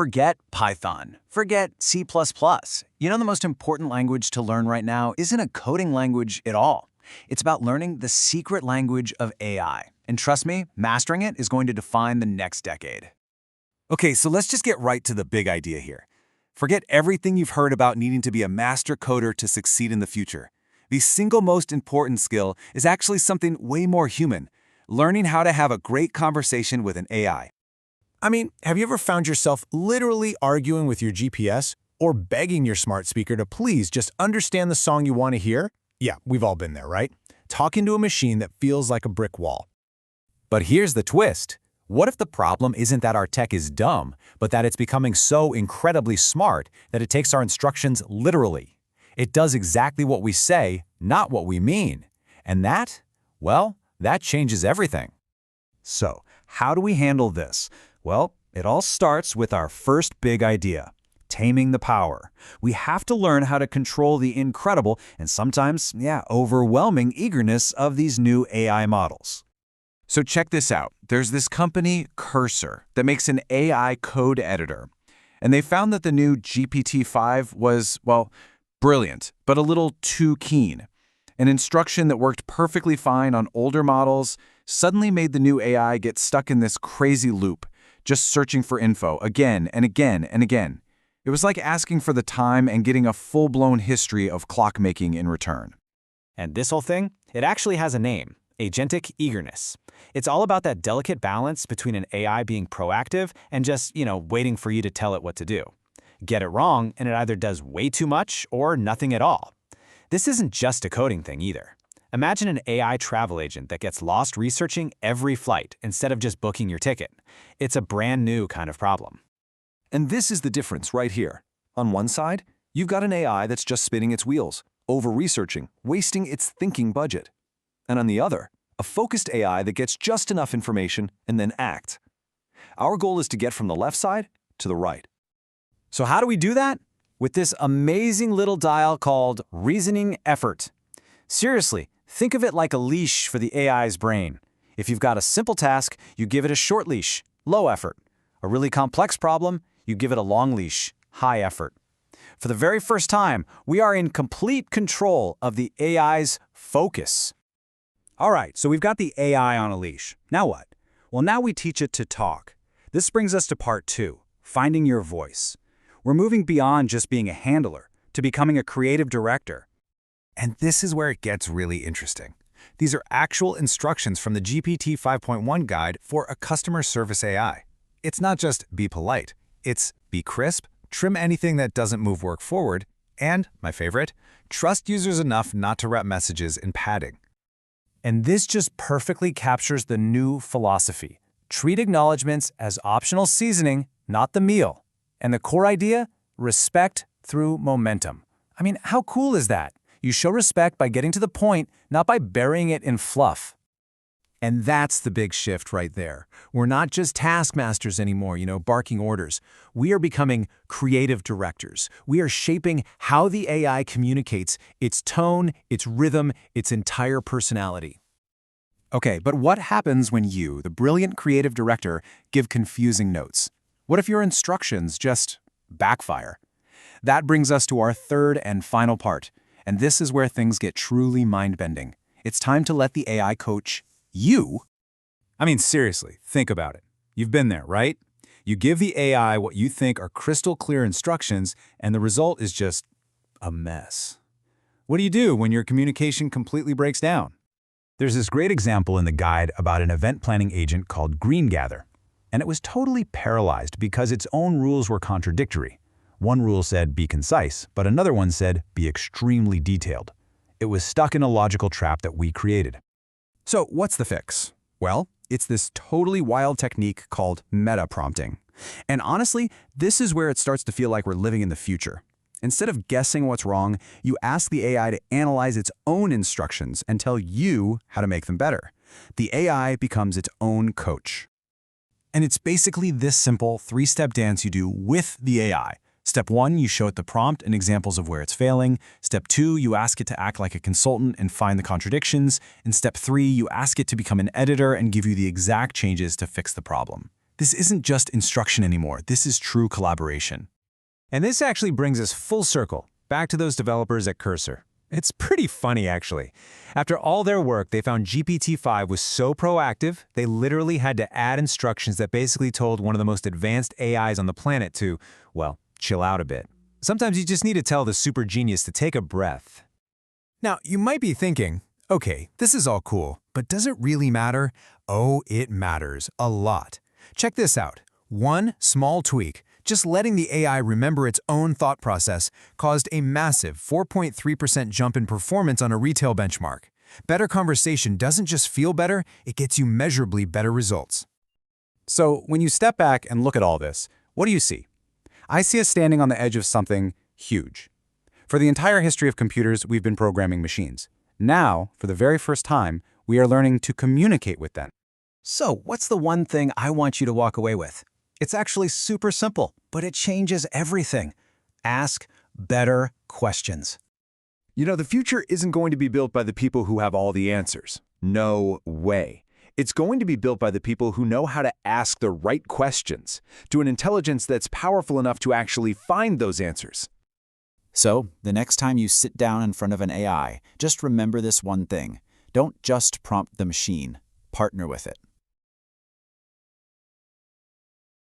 Forget Python. Forget C++. You know, the most important language to learn right now isn't a coding language at all. It's about learning the secret language of AI. And trust me, mastering it is going to define the next decade. Okay, so let's just get right to the big idea here. Forget everything you've heard about needing to be a master coder to succeed in the future. The single most important skill is actually something way more human: learning how to have a great conversation with an AI. I mean, have you ever found yourself literally arguing with your GPS or begging your smart speaker to please just understand the song you want to hear? Yeah, we've all been there, right? Talking to a machine that feels like a brick wall. But here's the twist. What if the problem isn't that our tech is dumb, but that it's becoming so incredibly smart that it takes our instructions literally? It does exactly what we say, not what we mean. And that, well, that changes everything. So, how do we handle this? Well, it all starts with our first big idea: taming the power. We have to learn how to control the incredible and sometimes, overwhelming eagerness of these new AI models. So check this out. There's this company, Cursor, that makes an AI code editor. And they found that the new GPT-5 was, well, brilliant, but a little too keen. An instruction that worked perfectly fine on older models suddenly made the new AI get stuck in this crazy loop, just searching for info again and again and again. It was like asking for the time and getting a full-blown history of clockmaking in return. And this whole thing, it actually has a name: Agentic Eagerness. It's all about that delicate balance between an AI being proactive and just, waiting for you to tell it what to do. Get it wrong, and it either does way too much or nothing at all. This isn't just a coding thing either. Imagine an AI travel agent that gets lost researching every flight instead of just booking your ticket. It's a brand new kind of problem. And this is the difference right here. On one side, you've got an AI that's just spinning its wheels, over-researching, wasting its thinking budget. And on the other, a focused AI that gets just enough information and then acts. Our goal is to get from the left side to the right. So how do we do that? With this amazing little dial called reasoning effort. Seriously, think of it like a leash for the AI's brain. If you've got a simple task, you give it a short leash, low effort. A really complex problem, you give it a long leash, high effort. For the very first time, we are in complete control of the AI's focus. All right, so we've got the AI on a leash. Now what? Well, now we teach it to talk. This brings us to part 2, finding your voice. We're moving beyond just being a handler to becoming a creative director. And this is where it gets really interesting. These are actual instructions from the GPT 5.1 guide for a customer service AI. It's not just be polite. It's be crisp, trim anything that doesn't move work forward, and, my favorite, trust users enough not to wrap messages in padding. And this just perfectly captures the new philosophy. Treat acknowledgments as optional seasoning, not the meal. And the core idea? Respect through momentum. I mean, how cool is that? You show respect by getting to the point, not by burying it in fluff. And that's the big shift right there. We're not just taskmasters anymore, barking orders. We are becoming creative directors. We are shaping how the AI communicates, its tone, its rhythm, its entire personality. Okay, but what happens when you, the brilliant creative director, give confusing notes? What if your instructions just backfire? That brings us to our third and final part, and this is where things get truly mind-bending. It's time to let the AI coach you. I mean, seriously, think about it. You've been there, right? You give the AI what you think are crystal clear instructions, and the result is just a mess. What do you do when your communication completely breaks down? There's this great example in the guide about an event planning agent called GreenGather, and it was totally paralyzed because its own rules were contradictory. One rule said be concise, but another one said be extremely detailed. It was stuck in a logical trap that we created. So what's the fix? Well, it's this totally wild technique called metaprompting. And honestly, this is where it starts to feel like we're living in the future. Instead of guessing what's wrong, you ask the AI to analyze its own instructions and tell you how to make them better. The AI becomes its own coach. And it's basically this simple 3-step dance you do with the AI. Step 1, you show it the prompt and examples of where it's failing. Step 2, you ask it to act like a consultant and find the contradictions. And Step 3, you ask it to become an editor and give you the exact changes to fix the problem. This isn't just instruction anymore. This is true collaboration. And this actually brings us full circle, back to those developers at Cursor. It's pretty funny, actually. After all their work, they found GPT-5 was so proactive, they literally had to add instructions that basically told one of the most advanced AIs on the planet to, well, chill out a bit. Sometimes you just need to tell the super genius to take a breath. Now, you might be thinking, okay, this is all cool, but does it really matter? Oh, it matters a lot. Check this out. One small tweak, just letting the AI remember its own thought process, caused a massive 4.3% jump in performance on a retail benchmark. Better conversation doesn't just feel better, it gets you measurably better results. So when you step back and look at all this, what do you see? I see us standing on the edge of something huge. For the entire history of computers, we've been programming machines. Now, for the very first time, we are learning to communicate with them. So, what's the one thing I want you to walk away with? It's actually super simple, but it changes everything. Ask better questions. You know, the future isn't going to be built by the people who have all the answers. No way. It's going to be built by the people who know how to ask the right questions, to an intelligence that's powerful enough to actually find those answers. So, the next time you sit down in front of an AI, just remember this one thing. Don't just prompt the machine, partner with it.